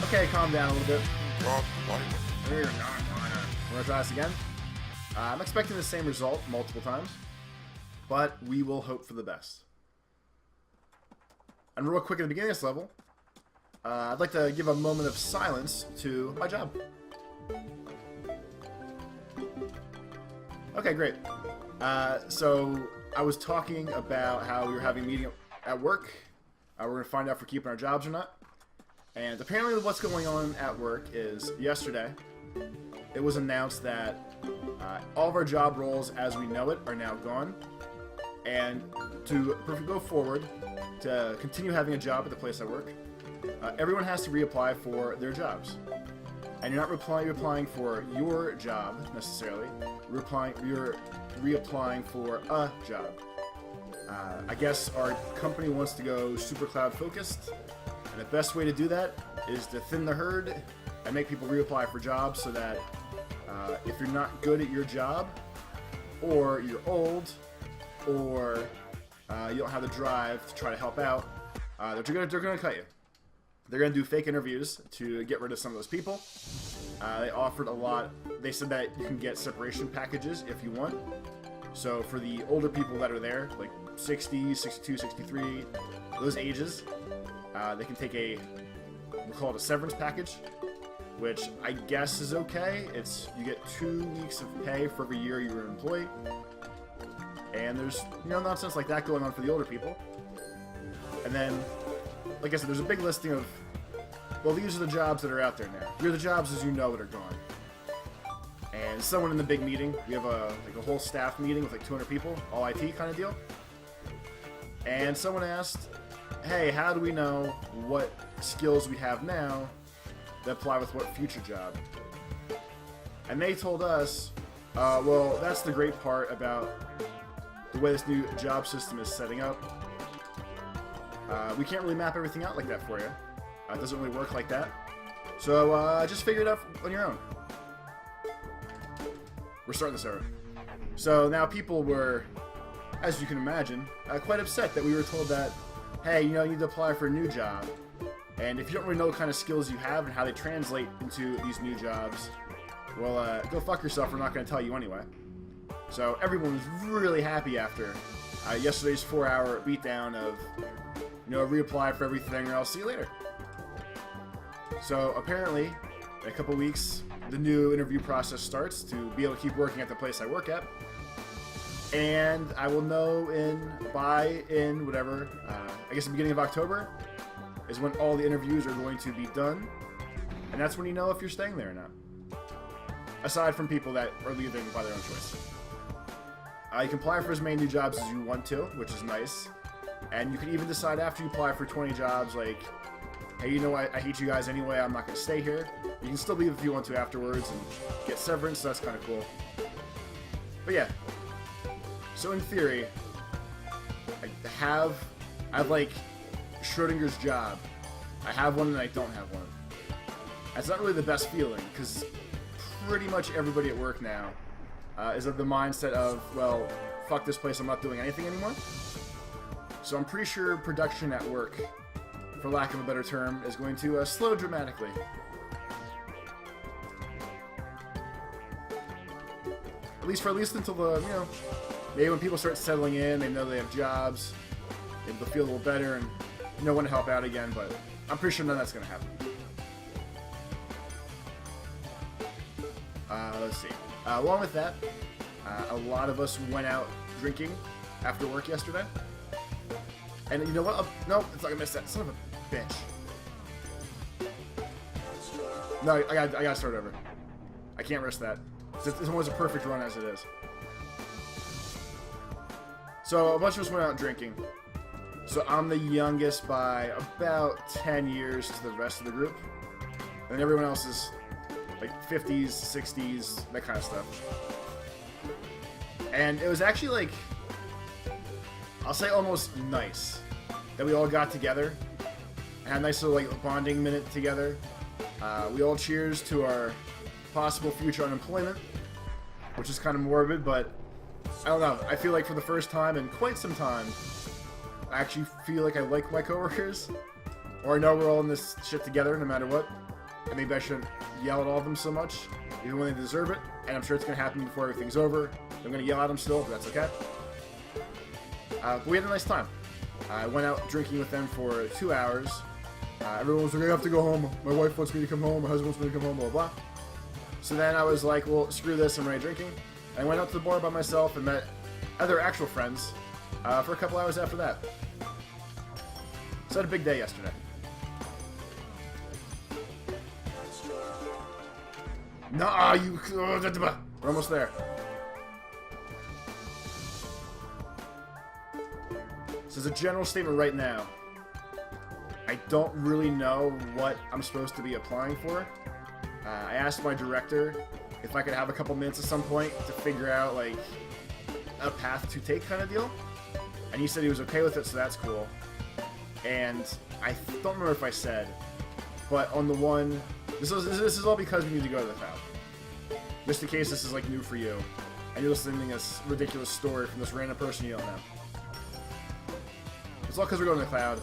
Okay, calm down a little bit. Drop minor. We're not minor. We're gonna try this again. I'm expecting the same result multiple times, but we will hope for the best. And real quick at the beginning of this level, I'd like to give a moment of silence to my job. Okay, great. So I was talking about how we were having a meeting at work. We're going to find out if we're keeping our jobs or not. And apparently what's going on at work is yesterday it was announced that all of our job roles as we know it are now gone. And to go forward, to continue having a job at the place I work, everyone has to reapply for their jobs. And you're not reapplying for your job necessarily. You're reapplying for a job. I guess our company wants to go super cloud focused, and the best way to do that is to thin the herd and make people reapply for jobs so that if you're not good at your job, or you're old, or you don't have the drive to try to help out, they're gonna cut you. They're gonna do fake interviews to get rid of some of those people. They offered a lot. They said that you can get separation packages if you want. So for the older people that are there, like 60, 62, 63, those ages, they can take we'll call it a severance package, which I guess is okay. You get 2 weeks of pay for every year you're an employee. And there's, nonsense like that going on for the older people. And then, like I said, there's a big listing of, well, these are the jobs that are out there now. Here are the jobs as you know that are gone. And someone in the big meeting, we have a whole staff meeting with like 200 people, all IT kind of deal. And someone asked, hey, how do we know what skills we have now that apply with what future job? And they told us, well, that's the great part about the way this new job system is setting up. We can't really map everything out like that for you. It doesn't really work like that. So just figure it out on your own. We're starting this over. So now people were, as you can imagine, quite upset that we were told that, hey, you need to apply for a new job. And if you don't really know what kind of skills you have and how they translate into these new jobs, well, go fuck yourself. We're not going to tell you anyway. So everyone was really happy after yesterday's 4-hour beatdown of, reapply for everything or I'll see you later. So apparently, in a couple weeks, the new interview process starts to be able to keep working at the place I work at. And I will know I guess the beginning of October is when all the interviews are going to be done. And that's when you know if you're staying there or not. Aside from people that are leaving by their own choice. You can apply for as many new jobs as you want to, which is nice. And you can even decide after you apply for 20 jobs, like, hey, I hate you guys anyway, I'm not going to stay here. You can still leave if you want to afterwards and get severance, so that's kind of cool. But yeah. So in theory, I have like Schrodinger's job. I have one and I don't have one. That's not really the best feeling, because pretty much everybody at work now is of the mindset of, well, fuck this place, I'm not doing anything anymore. So I'm pretty sure production at work, for lack of a better term, is going to slow dramatically. At least until the, maybe when people start settling in, they know they have jobs, maybe they'll feel a little better and know when to help out again, but I'm pretty sure none of that's going to happen. Let's see. Along with that, a lot of us went out drinking after work yesterday. And you know what? No, it's not gonna miss that. Son of a bitch. No, I gotta start over. I can't risk that. It's almost a perfect run as it is. So a bunch of us went out drinking. So I'm the youngest by about 10 years to the rest of the group. And everyone else is like 50s, 60s, that kind of stuff. And it was actually like, I'll say almost nice that we all got together and had a nice little like bonding minute together. We all cheers to our possible future unemployment, which is kind of morbid, but I don't know. I feel like for the first time in quite some time, I actually feel like I like my coworkers, or I know we're all in this shit together no matter what. and maybe I shouldn't yell at all of them so much, even when they deserve it, and I'm sure it's going to happen before everything's over. I'm going to yell at them still, but that's okay. But we had a nice time. I went out drinking with them for 2 hours. Everyone was like, I have to go home. My wife wants me to come home. My husband wants me to come home, blah, blah. So then I was like, well, screw this. I'm ready drinking. And I went out to the bar by myself and met other actual friends for a couple hours after that. So I had a big day yesterday. Nah, you... We're almost there. So as a general statement right now, I don't really know what I'm supposed to be applying for. I asked my director if I could have a couple minutes at some point to figure out, like, a path to take kind of deal. And he said he was okay with it, so that's cool. And I don't remember if I said, but on the one... This is all because we need to go to the cloud. Just in case this is, like, new for you, and you're listening to this ridiculous story from this random person you don't know. It's all because we're going to the cloud,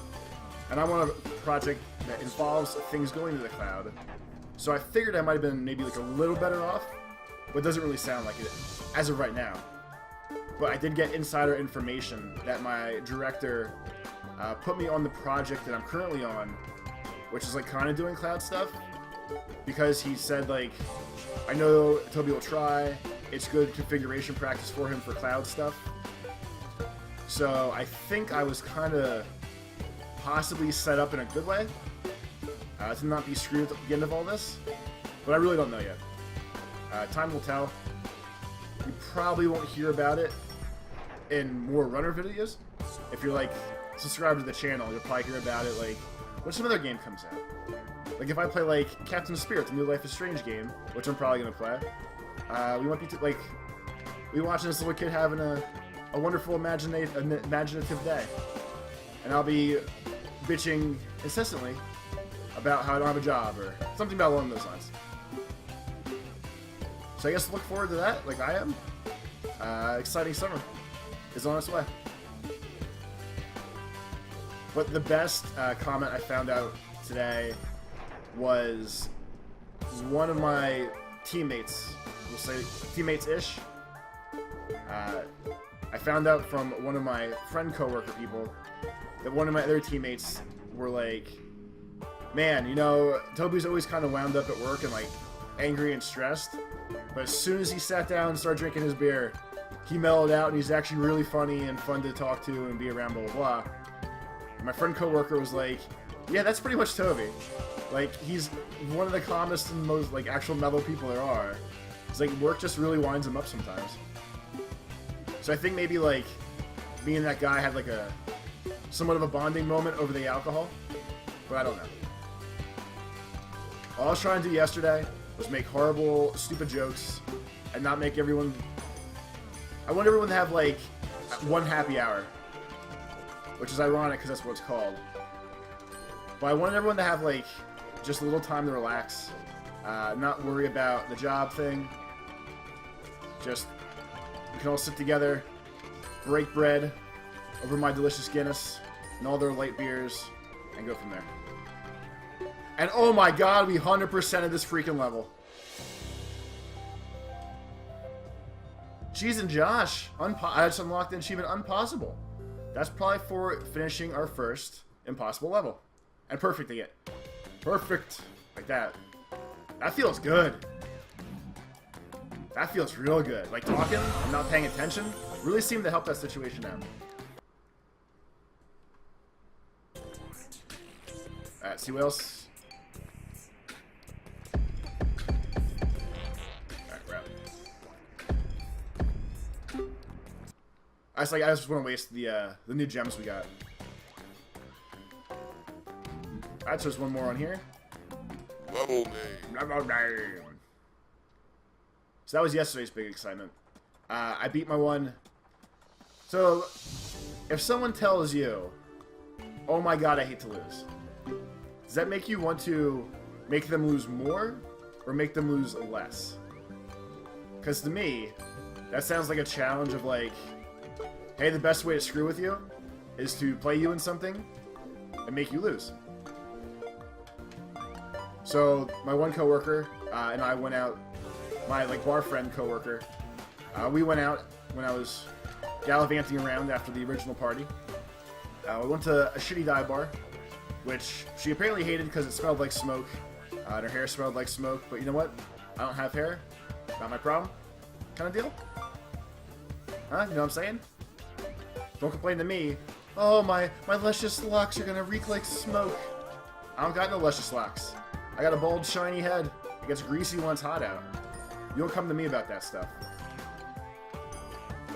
and I want a project that involves things going to the cloud. So I figured I might have been maybe like a little better off, but it doesn't really sound like it as of right now. But I did get insider information that my director put me on the project that I'm currently on, which is like kind of doing cloud stuff, because he said, like, I know Toby will try, it's good configuration practice for him for cloud stuff. So I think I was kind of possibly set up in a good way to not be screwed at the end of all this, but I really don't know yet. Time will tell. You probably won't hear about it in more Runner videos. If you're like subscribed to the channel, you'll probably hear about it like when some other game comes out. Like if I play like Captain Spirit, the new Life is Strange game, which I'm probably gonna play. We might be like watching this little kid having a wonderful imaginative day, and I'll be bitching incessantly about how I don't have a job or something about along those lines. So I guess look forward to that, like I am. Exciting summer is on its way. But the best comment I found out today was one of my teammates, we'll say teammates-ish. I found out from one of my friend coworker people that one of my other teammates were like, man, you know, Toby's always kind of wound up at work and like angry and stressed, but as soon as he sat down and started drinking his beer, he mellowed out and he's actually really funny and fun to talk to and be around, blah blah blah. And my friend coworker was like, yeah, that's pretty much Toby. Like, he's one of the calmest and most like actual mellow people there are. It's like work just really winds him up sometimes. So I think maybe like me and that guy had like a somewhat of a bonding moment over the alcohol, but I don't know. All I was trying to do yesterday was make horrible, stupid jokes and not make everyone... I want everyone to have like one happy hour, which is ironic because that's what it's called. But I wanted everyone to have like just a little time to relax, not worry about the job thing. Just, we can all sit together, break bread over my delicious Guinness and all their light beers, and go from there. And oh my god, we 100%ed this freaking level. Jeez and Josh, I just unlocked the achievement Impossible. That's probably for finishing our first impossible level. And perfecting it. Perfect. Like that. That feels good. That feels real good. Like talking and not paying attention really seemed to help that situation out. Alright, see what else? Alright, we're out. I just want to waste the new gems we got. Alright, so there's one more on here. Level name. Level name. So that was yesterday's big excitement. I beat my one. So, if someone tells you, oh my god, I hate to lose, does that make you want to make them lose more or make them lose less? Because to me, that sounds like a challenge of like, hey, the best way to screw with you is to play you in something and make you lose. So my one coworker and I went out. My bar friend coworker. We went out when I was gallivanting around after the original party. We went to a shitty dive bar, which she apparently hated because it smelled like smoke. And her hair smelled like smoke. But you know what? I don't have hair. Not my problem. Kind of deal. Huh? You know what I'm saying? Don't complain to me. Oh, my luscious locks are gonna reek like smoke. I don't got no luscious locks. I got a bald, shiny head. It gets greasy when it's hot out. You don't come to me about that stuff.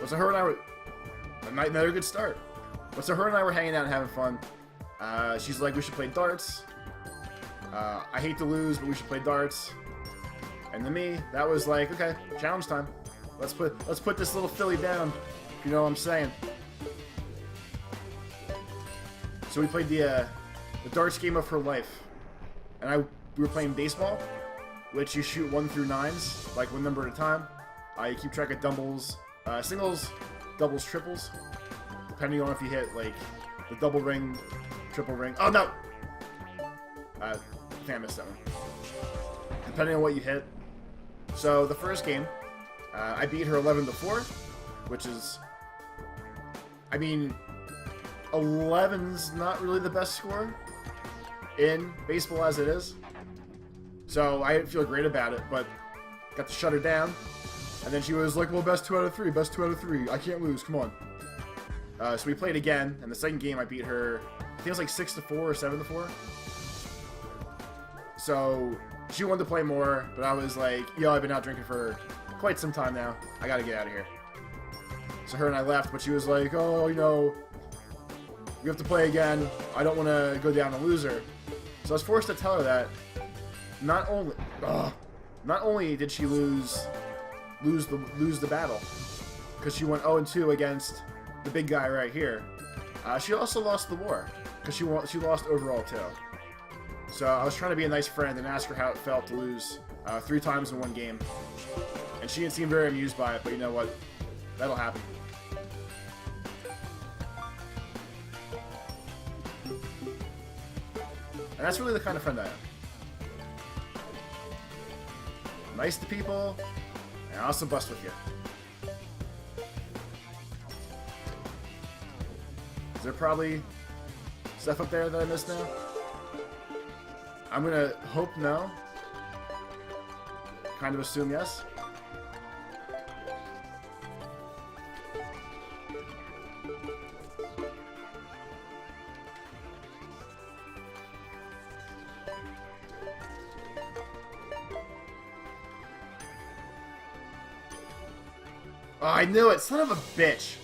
So her and I were... Another good start. So her and I were hanging out and having fun. She's like, we should play darts. I hate to lose, but we should play darts. And to me, that was like, okay, challenge time. Let's put this little filly down. If you know what I'm saying. So we played the darts game of her life. And we were playing baseball, which you shoot 1 through 9s, like one number at a time. You keep track of doubles, singles, doubles, triples, depending on if you hit like the double ring, triple ring. Oh no! Damn, I missed that one. Depending on what you hit. So the first game, I beat her 11-4, which is, I mean, 11's not really the best score in baseball as it is. So I didn't feel great about it, but got to shut her down. And then she was like, well, best 2 out of 3, best 2 out of 3. I can't lose, come on. So we played again, and the second game I beat her, I think it was like 6-4 or 7-4. So she wanted to play more, but I was like, yo, I've been out drinking for quite some time now. I gotta get out of here. So her and I left, but she was like, oh, you know, we have to play again. I don't want to go down a loser. So I was forced to tell her that not only did she lose the battle, because she went 0-2 against the big guy right here, she also lost the war, because she lost overall too. So I was trying to be a nice friend and ask her how it felt to lose 3 times in one game. And she didn't seem very amused by it, but you know what? That'll happen. And that's really the kind of friend I am. Nice to people, and also bust with you. Is there probably stuff up there that I missed now? I'm gonna hope no. Kind of assume yes. Oh, I knew it! Son of a bitch!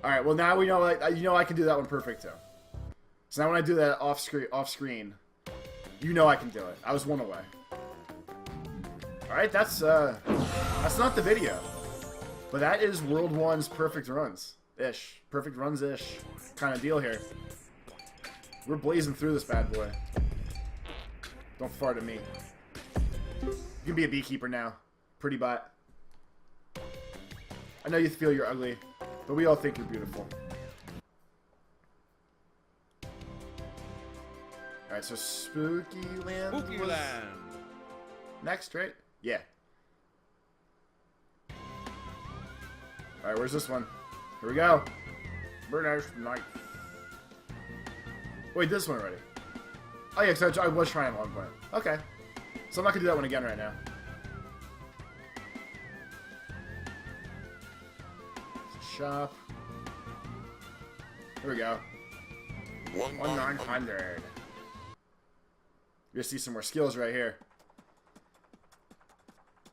Alright, well now we know, you know I can do that one perfect too. So now when I do that off screen, you know I can do it. I was 1 away. Alright, that's not the video. But that is World 1's perfect runs-ish. Perfect runs-ish kind of deal here. We're blazing through this bad boy. Don't fart at me. You can be a beekeeper now. Pretty bot. I know you feel you're ugly, but we all think you're beautiful. Alright, so Spooky Land. Spooky Land. Next, right? Yeah. Alright, where's this one? Here we go. Burnish Night. Wait, this one already. Oh yeah, because I was trying at one point. Okay. So I'm not going to do that one again right now. Shop. Here we go. 1,900. You're gonna see some more skills right here.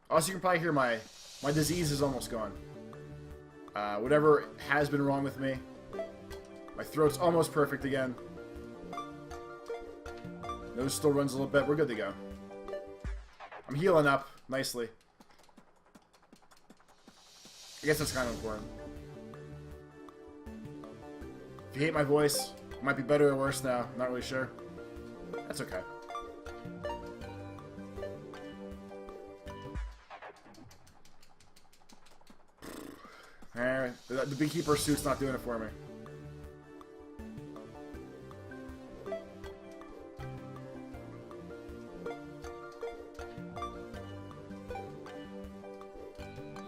Also, you can probably hear my disease is almost gone. Whatever has been wrong with me. My throat's almost perfect again. Nose still runs a little bit. We're good to go. I'm healing up nicely. I guess that's kind of important. If you hate my voice, it might be better or worse now. I'm not really sure. That's okay. Alright, the beekeeper suit's not doing it for me.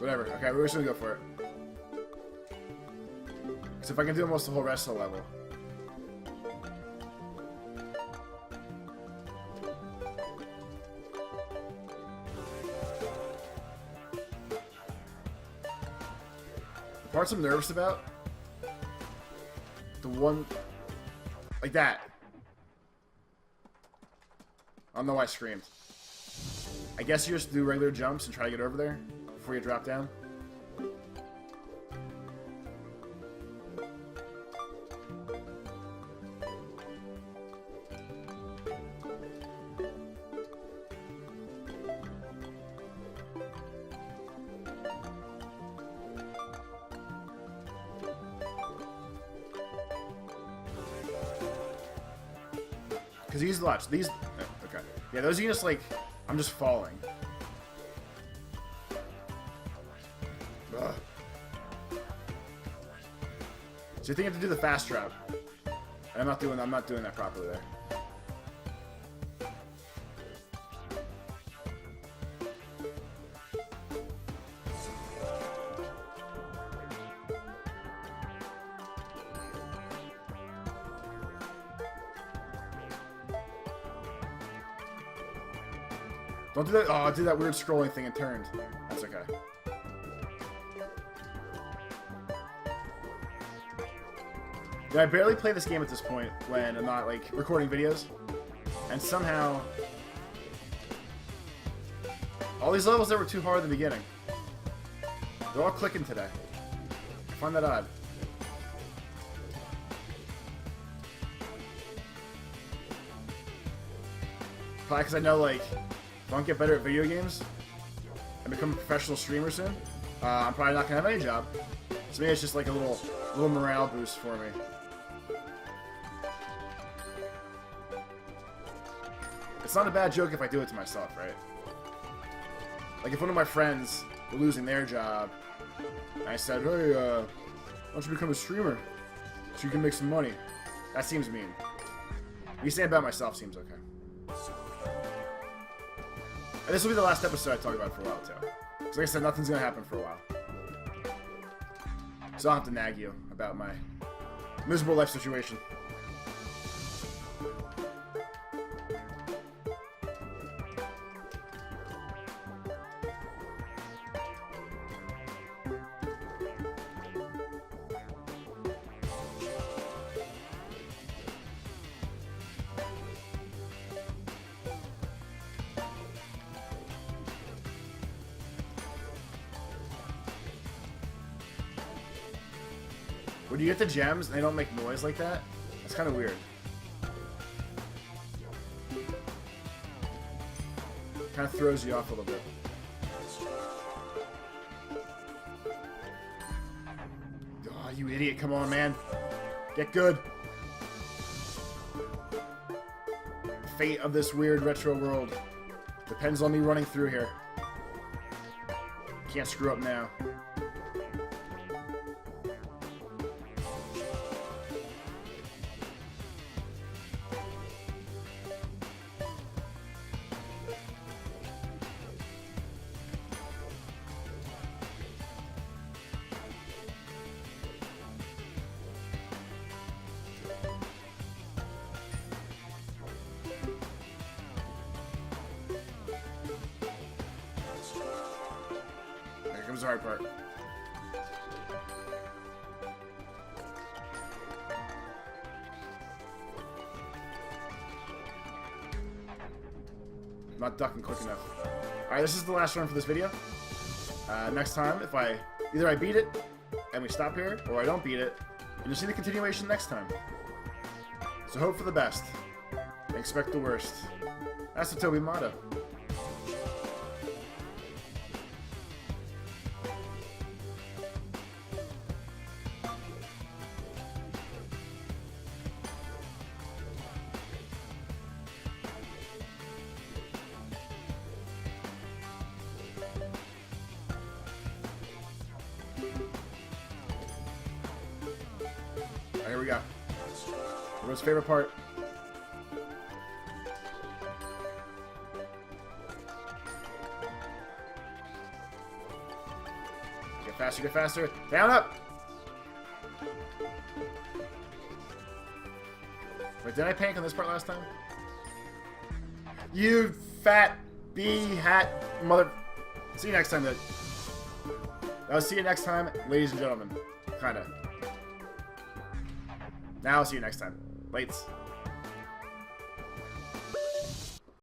Whatever. Okay, we're just gonna go for it. So if I can do almost the whole rest of the level. The parts I'm nervous about, the one like that. I don't know why I screamed. I guess you just do regular jumps and try to get over there before you drop down. Because these, watch, these, okay. Yeah, those units, like, I'm just falling. Ugh. So you think you have to do the fast route. I'm not doing that properly there. Don't do that. Oh, I did that weird scrolling thing and turned. That's okay. Yeah, I barely play this game at this point when I'm not, like, recording videos. And somehow... all these levels that were too hard at the beginning. They're all clicking today. I find that odd. Probably because I know, like... if I don't get better at video games and become a professional streamer soon, I'm probably not gonna have any job. So maybe it's just like a little morale boost for me. It's not a bad joke if I do it to myself, right? Like if one of my friends were losing their job, and I said, "Hey, why don't you become a streamer so you can make some money?" That seems mean. Me saying about myself seems okay. And this will be the last episode I talk about for a while, too. Because like I said, nothing's going to happen for a while. So I'll have to nag you about my miserable life situation. When you get the gems and they don't make noise like that, it's kind of weird. Kind of throws you off a little bit. Oh, you idiot. Come on, man. Get good. The fate of this weird retro world depends on me running through here. Can't screw up now. Here comes the hard part. I'm not ducking quick enough. Alright, this is the last run for this video. Next time, if either I beat it and we stop here, or I don't beat it, and you'll see the continuation next time. So hope for the best. And expect the worst. That's the Toby motto. Here we go. Everyone's favorite part. faster, get faster. Down, up! Wait, didn't I panic on this part last time? You fat bee hat mother... See you next time, then. I'll see you next time, ladies and gentlemen. Kinda. Now I'll see you next time. Lates.